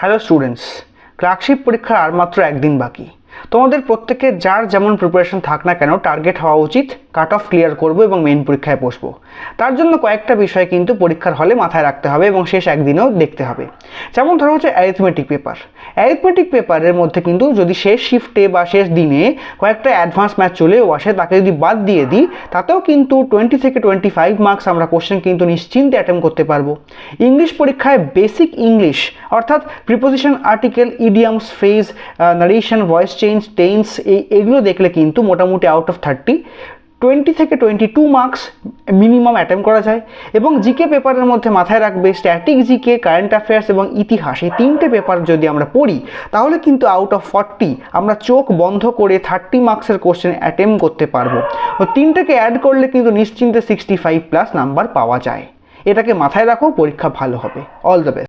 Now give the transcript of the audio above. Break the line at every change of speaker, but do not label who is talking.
Hello students, clerkship পরীক্ষার আর মাত্র একদিন বাকি। তোমাদের প্রত্যেকের যার যেমন প্রিপারেশন থাক না কেন টার্গেট হওয়া উচিত কাট অফ ক্লিয়ার করবো এবং মেইন পরীক্ষায় বসবো। তার জন্য কয়েকটা বিষয় কিন্তু পরীক্ষার হলে মাথায় রাখতে হবে এবং শেষ একদিনেও দেখতে হবে। যেমন ধরো হচ্ছে অ্যারিথমেটিক পেপারের মধ্যে কিন্তু যদি শেষ শিফটে বা শেষ দিনে কয়েকটা অ্যাডভান্স ম্যাথ চলেও আসে, তাকে যদি বাদ দিয়ে দিই তাতেও কিন্তু 20 থেকে 25 মার্কস আমরা কোশ্চেন কিন্তু নিশ্চিন্তে অ্যাটেম্প করতে পারবো। ইংলিশ পরীক্ষায় বেসিক ইংলিশ অর্থাৎ preposition, article, idioms, phrase, narration, voice change, tense এইগুলো দেখলে কিন্তু মোটামুটি আউট অফ 20 থেকে 22 মার্কস মিনিমাম অ্যাটেম্প করা যায়। এবং জিকে পেপারের মধ্যে মাথায় রাখবে স্ট্যাটিক জিকে, কারেন্ট অ্যাফেয়ার্স এবং ইতিহাস, এই তিনটে পেপার যদি আমরা পড়ি তাহলে কিন্তু আউট অফ 40 আমরা চোখ বন্ধ করে 30 মার্কসের কোশ্চেন অ্যাটেম্প করতে পারবো। ও তিনটাকে অ্যাড করলে কিন্তু নিশ্চিন্তে 65+ নাম্বার পাওয়া যায়। এটাকে মাথায় রাখো, পরীক্ষা ভালো হবে। All the best.